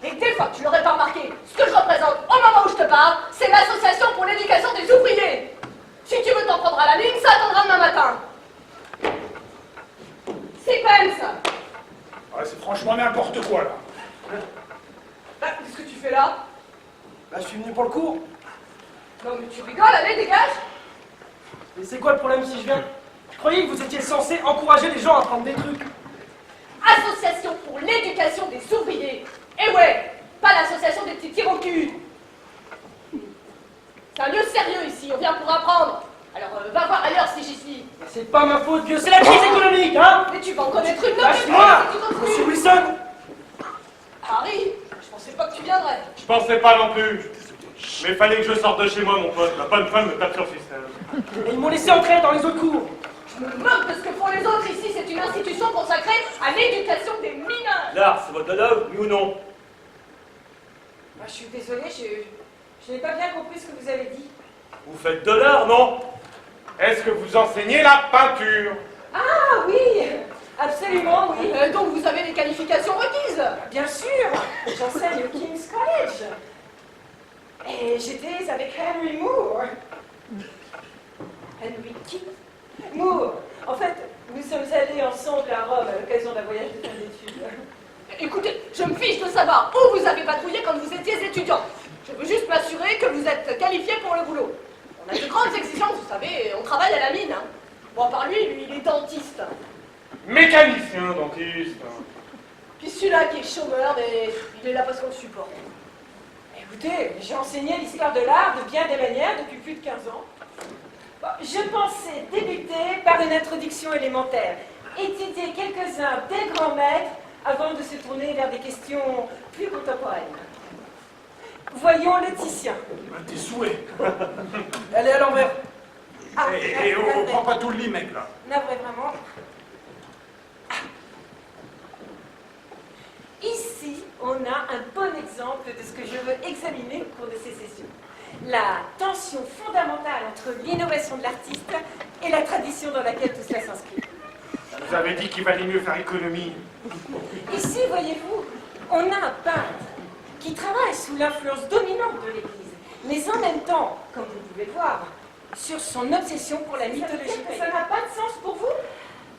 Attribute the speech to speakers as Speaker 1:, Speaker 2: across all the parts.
Speaker 1: Et des fois, tu l'aurais pas remarqué, ce que je représente au moment où je te parle, c'est l'association pour l'éducation des ouvriers. Si tu veux t'en prendre à la ligne, ça attendra demain matin. C'est quand même ça.
Speaker 2: Ouais, c'est franchement n'importe quoi, là.
Speaker 1: Bah, qu'est-ce que tu fais là?
Speaker 3: Bah, je suis venu pour le cours.
Speaker 1: Non mais tu rigoles, allez, dégage.
Speaker 3: Mais c'est quoi le problème si je viens? Je croyais que vous étiez censé encourager les gens à prendre des trucs.
Speaker 1: Association pour l'éducation des ouvriers. Et ouais, pas l'association des petits tirs au cul. C'est un lieu sérieux ici, on vient pour apprendre. Alors va voir ailleurs si j'y suis.
Speaker 3: C'est pas ma faute, vieux, c'est la crise économique, hein?
Speaker 1: Mais tu vas en connaître une autre.
Speaker 3: Lâche-moi,
Speaker 1: si tu continues.
Speaker 3: Monsieur Wilson.
Speaker 1: Harry, je pensais pas que tu viendrais.
Speaker 4: Je pensais pas non plus. Mais il fallait que je sorte de chez moi, mon pote. La bonne femme me tape sur le système.
Speaker 3: Et ils m'ont laissé entrer dans les autres cours.
Speaker 1: Je me moque de ce que font les autres ici. C'est une institution consacrée à l'éducation des mineurs.
Speaker 4: Là, c'est votre œuvre, oui ou non?
Speaker 5: Bah, je suis désolée, je n'ai pas bien compris ce que vous avez dit.
Speaker 4: Vous faites de l'art, non? Est-ce que vous enseignez la peinture?
Speaker 5: Ah oui, absolument oui.
Speaker 1: Donc vous avez les qualifications requises.
Speaker 5: Bien sûr, j'enseigne au King's College. Et j'étais avec Henry Moore. Henry qui? Moore. En fait, nous sommes allés ensemble à Rome à l'occasion d'un voyage de fin d'études.
Speaker 1: Écoutez, je me fiche de savoir où vous avez patrouillé quand vous étiez étudiant. Je veux juste m'assurer que vous êtes qualifié pour le boulot. On a de grandes exigences, vous savez, on travaille à la mine. Hein. Bon, à part lui, il est dentiste.
Speaker 4: Mécanicien, dentiste.
Speaker 1: Puis celui-là qui est chômeur, mais il est là parce qu'on le supporte.
Speaker 5: Écoutez, j'ai enseigné l'histoire de l'art de bien des manières depuis plus de 15 ans. Bon, je pensais débuter par une introduction élémentaire, étudier quelques-uns des grands maîtres avant de se tourner vers des questions plus contemporaines. Voyons le Titien.
Speaker 2: Tes souhaits.
Speaker 3: Elle est à l'envers.
Speaker 5: Ah,
Speaker 2: Prends pas tout le lit, mec, là.
Speaker 5: navré vraiment. Ici, on a un bon exemple de ce que je veux examiner au cours de ces sessions. La tension fondamentale entre l'innovation de l'artiste et la tradition dans laquelle tout cela s'inscrit.
Speaker 4: Vous avez dit qu'il valait mieux faire économie.
Speaker 5: Ici, voyez-vous, on a un peintre qui travaille sous l'influence dominante de l'Église, mais en même temps, comme vous pouvez le voir, sur son obsession pour la mythologie. Ça n'a pas de sens pour vous?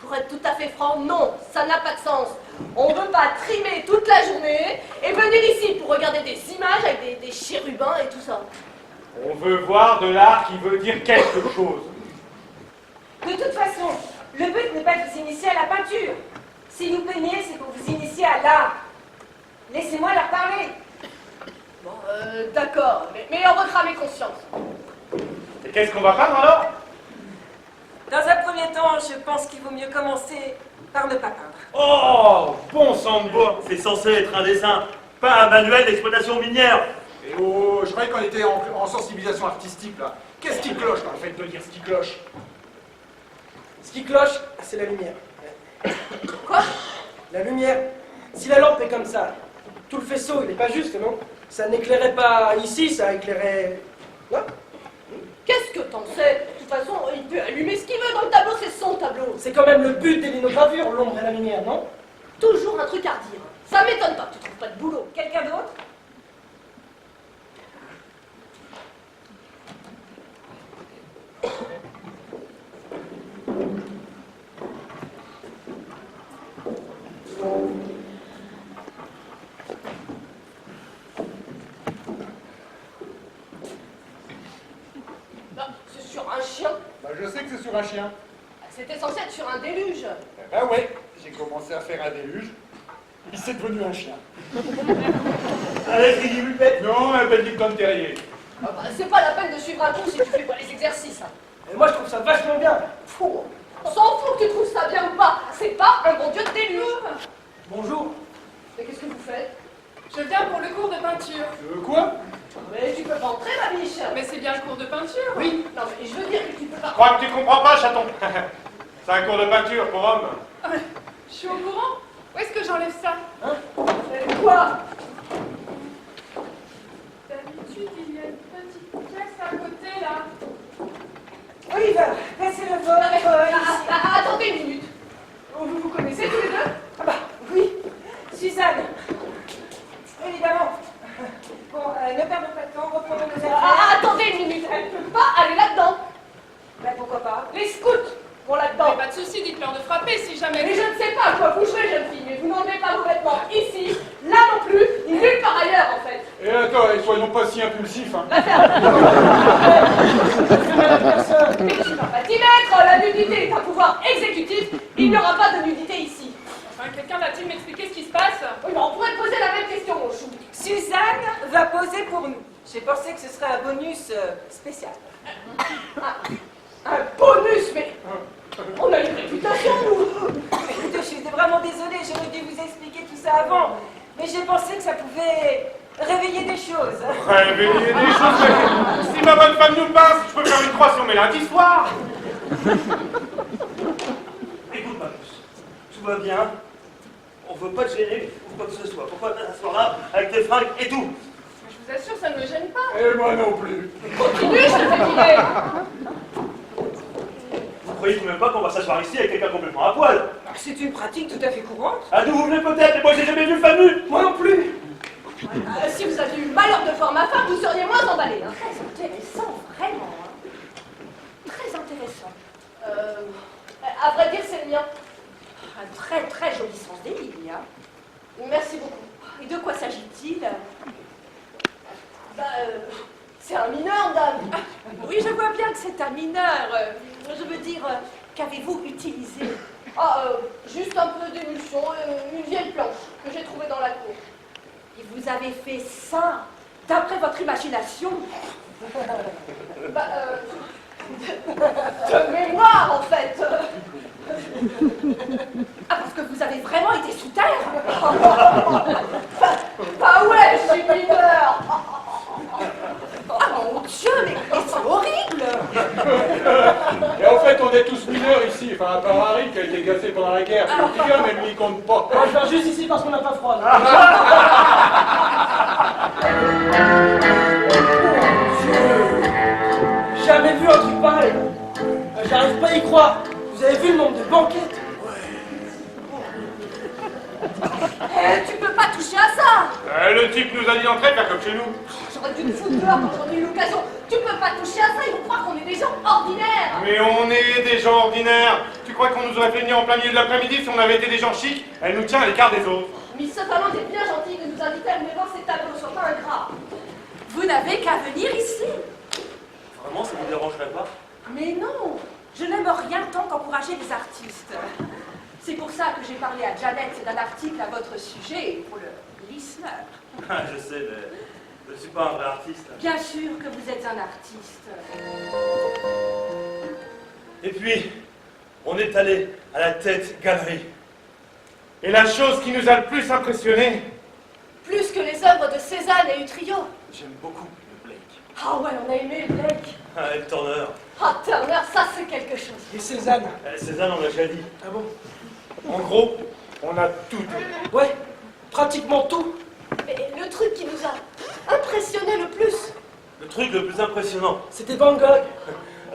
Speaker 1: Pour être tout à fait franc, non, ça n'a pas de sens. On ne veut pas trimer toute la journée et venir ici pour regarder des images avec des chérubins et tout ça.
Speaker 4: On veut voir de l'art qui veut dire quelque chose.
Speaker 5: De toute façon, le but n'est pas de vous initier à la peinture. Si vous peignez, c'est pour vous initier à l'art. Laissez-moi leur parler.
Speaker 1: Bon, d'accord, mais on va cramer conscience.
Speaker 4: Et qu'est-ce qu'on va peindre alors?
Speaker 5: Dans un premier temps, je pense qu'il vaut mieux commencer par ne pas peindre.
Speaker 4: Oh, bon sang de bois. C'est censé être un dessin, pas un manuel d'exploitation minière.
Speaker 2: Et oh, je croyais qu'on était en sensibilisation artistique, là. Qu'est-ce qui cloche dans le fait de dire ce qui cloche?
Speaker 3: Ce qui cloche, c'est la lumière.
Speaker 1: Quoi?
Speaker 3: La lumière. Si la lampe est comme ça, tout le faisceau, il n'est pas juste, non? Ça n'éclairait pas ici, ça éclairait... Là.
Speaker 1: Qu'est-ce que t'en sais? De toute façon, il peut allumer ce qu'il veut dans le tableau, c'est son tableau.
Speaker 3: C'est quand même le but des linogravures, l'ombre et la lumière, non?
Speaker 1: Toujours un truc à redire. Ça m'étonne pas, tu trouves pas de boulot.
Speaker 5: Quelqu'un d'autre?
Speaker 1: Bah, c'est sur un chien.
Speaker 2: Bah, je sais que c'est sur un chien.
Speaker 1: C'était censé être sur un déluge.
Speaker 2: Eh ben ouais, j'ai commencé à faire un déluge. Il s'est devenu un chien.
Speaker 4: Allez, ridicule bête.
Speaker 2: Non, un bel dicton de terrier.
Speaker 1: Ah bah, c'est pas la peine de suivre un cours si tu fais pas les exercices. Hein.
Speaker 3: Et moi, je trouve ça vachement bien.
Speaker 1: Fou. On s'en fout que tu trouves ça bien ou pas. C'est pas un bon dieu de déluge.
Speaker 3: Bonjour.
Speaker 1: Mais qu'est-ce que vous faites?
Speaker 6: Je viens pour le cours de peinture.
Speaker 2: Quoi?
Speaker 1: Mais tu peux pas entrer, ma biche.
Speaker 6: Mais c'est bien le cours de peinture.
Speaker 1: Oui. Non, mais je veux dire que tu peux
Speaker 4: Je
Speaker 1: pas.
Speaker 4: crois que tu comprends pas, chaton. C'est un cours de peinture pour hommes.
Speaker 6: Je suis au courant. Où est-ce que j'enlève ça?
Speaker 1: Quoi?
Speaker 6: D'habitude, il y a une petite pièce à côté, là.
Speaker 5: Oliver, passez le vol.
Speaker 1: Attendez une minute. Vous vous connaissez tous les deux?
Speaker 5: Ah bah, oui. Suzanne. Oliver Ne perdons pas de temps, reprenons nos
Speaker 1: Ah,
Speaker 5: affaires.
Speaker 1: attendez une minute, elle ne peut pas aller là-dedans.
Speaker 5: Ben pourquoi pas?
Speaker 1: Les scouts vont là-dedans.
Speaker 6: Mais pas de souci, dites-leur de frapper si jamais.
Speaker 1: Mais je ne sais pas à quoi vous jouez, jeune fille, mais vous n'enlevez pas vos vêtements ici, là non plus, ni nulle part ailleurs en fait.
Speaker 2: Et attends, et soyons pas si impulsifs, hein.
Speaker 1: Mais je ne vais pas t'y mettre, la nudité est un pouvoir exécutif, il n'y aura pas de nudité ici.
Speaker 6: Enfin, quelqu'un va-t-il m'expliquer ce qui se passe?
Speaker 1: Oui, mais on pourrait poser la même question, mon chou.
Speaker 5: Suzanne va poser pour nous. J'ai pensé que ce serait un bonus spécial.
Speaker 1: Un bonus, mais on a une réputation, nous.
Speaker 5: Écoutez, je suis vraiment désolée, j'aurais dû vous expliquer tout ça avant. Mais j'ai pensé que ça pouvait réveiller des choses.
Speaker 4: Réveiller des choses. Si ma bonne femme nous passe, je peux faire une croix sur mes lundis soirs.
Speaker 7: Écoute, Marcus, tout va bien. On veut pas te gêner ou quoi que ce soit. Pourquoi t'asseoir là avec tes fringues et tout?
Speaker 6: Je vous assure, ça ne me gêne pas.
Speaker 2: Et moi non plus.
Speaker 1: Continue, je te fais filer.
Speaker 7: Vous croyez tout de même pas qu'on va s'asseoir ici avec quelqu'un complètement à poil?
Speaker 5: C'est une pratique tout à fait courante.
Speaker 7: Ah, d'où vous venez peut-être, mais moi j'ai jamais vu femme nue.
Speaker 3: Moi non plus.
Speaker 1: Si vous aviez eu le malheur de voir ma femme, vous seriez moins emballé. Hein.
Speaker 5: Très intéressant, vraiment. Très intéressant.
Speaker 1: À vrai dire, c'est le mien.
Speaker 5: Un très très joli sens des lignes. Hein.
Speaker 1: Merci beaucoup.
Speaker 5: Et de quoi s'agit-il?
Speaker 1: C'est un mineur, dame.
Speaker 5: Oui, je vois bien que c'est un mineur. Je veux dire, qu'avez-vous utilisé?
Speaker 1: Juste un peu d'émulsion, une vieille planche que j'ai trouvée dans la cour.
Speaker 5: Et vous avez fait ça d'après votre imagination?
Speaker 1: De mémoire, en fait.
Speaker 5: Ah, parce que vous avez vraiment été sous terre?
Speaker 1: Bah ouais, je suis mineur.
Speaker 5: Ah mon Dieu, mais c'est horrible!
Speaker 2: Et en fait, on est tous mineurs ici, enfin, à part Harry qui a été gassé pendant la guerre. C'est le petit gars, mais lui, il compte pas.
Speaker 3: Moi, je viens juste ici parce qu'on n'a pas froid. Jamais vu un truc pareil. J'arrive pas à y croire. Vous avez vu le nombre de banquettes?
Speaker 1: Tu peux pas toucher à ça.
Speaker 4: Le type nous a dit d'entrer, faire comme chez nous.
Speaker 1: J'aurais dû te foutre dehors quand j'en ai eu l'occasion. Tu peux pas toucher à ça, ils vont croire qu'on est des gens ordinaires.
Speaker 4: Mais on est des gens ordinaires. Tu crois qu'on nous aurait fait venir en plein milieu de l'après-midi si on avait été des gens chics? Elle nous tient à l'écart des autres.
Speaker 1: Miss Sutherland est bien gentille de nous inviter à venir voir ces tableaux, sois pas ingrat.
Speaker 5: Vous n'avez qu'à venir ici.
Speaker 7: Vraiment, ça vous dérangerait pas?
Speaker 5: Mais non, je n'aime rien tant qu'encourager les artistes. C'est pour ça que j'ai parlé à Janet d'un article à votre sujet pour le Listener.
Speaker 7: Ah, je sais, mais je suis pas un vrai artiste.
Speaker 5: Bien sûr que vous êtes un artiste.
Speaker 7: Et puis, on est allé à la Tate Gallery.
Speaker 4: Et la chose qui nous a le plus impressionné,
Speaker 1: Plus que les œuvres de Cézanne et Utrio.
Speaker 7: J'aime beaucoup le Blake.
Speaker 1: Ah ouais, on a aimé Blake.
Speaker 7: Ah, et le Turner.
Speaker 1: Ah, Turner, ça c'est quelque chose.
Speaker 3: Et Cézanne.
Speaker 7: Cézanne, on l'a déjà dit.
Speaker 3: Ah bon?
Speaker 4: en gros, on a tout aimé.
Speaker 3: Ouais, pratiquement tout.
Speaker 1: Mais le truc qui nous a impressionné le plus,
Speaker 7: Le truc le plus impressionnant,
Speaker 3: C'était Van Gogh.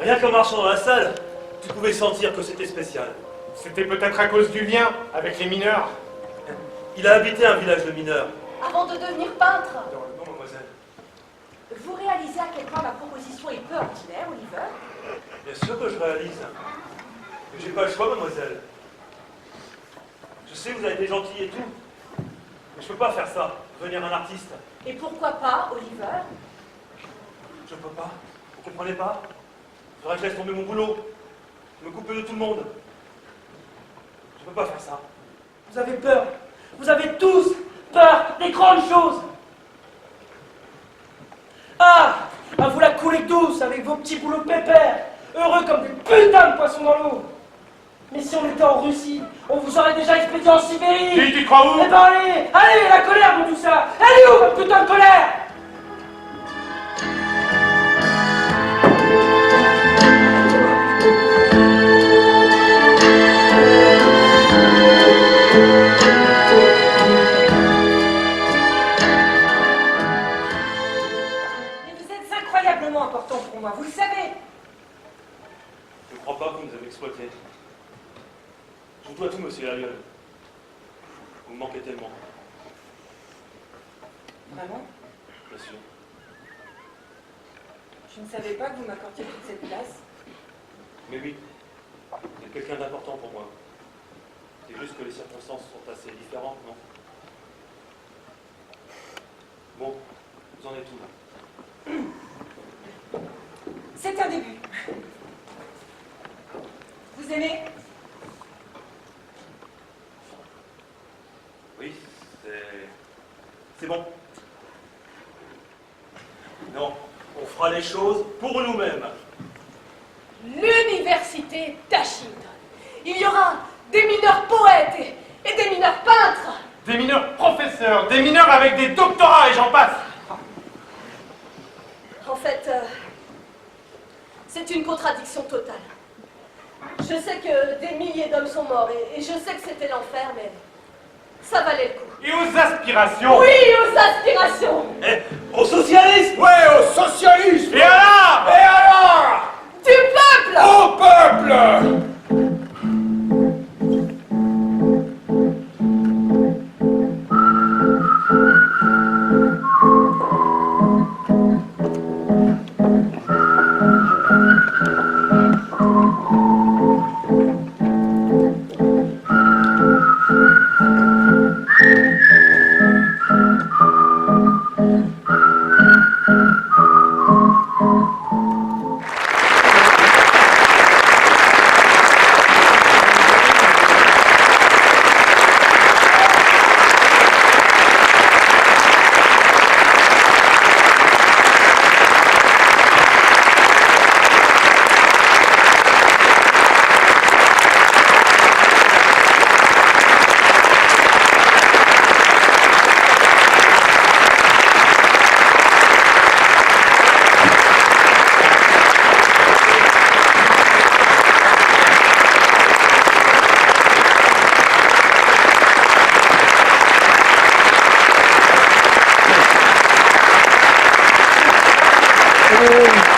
Speaker 7: rien qu'en marchant dans la salle, tu pouvais sentir que c'était spécial.
Speaker 4: C'était peut-être à cause du lien avec les mineurs.
Speaker 7: Il a habité un village de mineurs.
Speaker 1: avant de devenir peintre.
Speaker 7: Non, mademoiselle.
Speaker 5: Vous réalisez à quel point ma proposition est peu ordinaire, Oliver?
Speaker 7: Bien sûr que je réalise. Mais j'ai pas le choix, mademoiselle. Je sais, vous avez été gentil et tout. Mais je peux pas faire ça, devenir un artiste.
Speaker 5: Et pourquoi pas, Oliver?
Speaker 7: Je peux pas. Vous comprenez pas? Faudrait que je laisse tomber mon boulot. Me couper de tout le monde. Je peux pas faire ça.
Speaker 3: Vous avez peur. Vous avez tous peur des grandes choses. Ah, à vous la couler douce avec vos petits boulots pépères, heureux comme des putains de poissons dans l'eau. Mais si on était en Russie, on vous aurait déjà expédié en Sibérie.
Speaker 4: Tu crois où?
Speaker 3: Eh ben allez, la colère de tout ça. Elle est où, votre putain de colère?
Speaker 5: Mais vous êtes incroyablement important pour moi, vous le savez.
Speaker 7: Je crois pas que vous nous avez exploités. Je vous dois tout, monsieur Ariel. Vous me manquez tellement.
Speaker 5: Vraiment?
Speaker 7: Bien sûr.
Speaker 5: Je ne savais pas que vous m'accordiez toute cette place.
Speaker 7: Mais oui, vous êtes quelqu'un d'important pour moi. C'est juste que les circonstances sont assez différentes, non? Bon, vous en êtes où là?
Speaker 5: C'est un début. Vous aimez?
Speaker 7: Oui, c'est bon. Non, on fera les choses pour nous-mêmes.
Speaker 1: L'université d'Ashington. Il y aura des mineurs poètes et des mineurs peintres.
Speaker 4: Des mineurs professeurs, des mineurs avec des doctorats et j'en passe.
Speaker 1: En fait, c'est une contradiction totale. Je sais que des milliers d'hommes sont morts et je sais que c'était l'enfer, mais ça valait le coup.
Speaker 4: Et aux aspirations.
Speaker 1: Oui, aux aspirations.
Speaker 7: Eh, au socialisme!
Speaker 2: Ouais, au socialisme.
Speaker 4: Et alors?
Speaker 2: Et alors?
Speaker 1: Du peuple.
Speaker 2: Au peuple.
Speaker 3: Oh.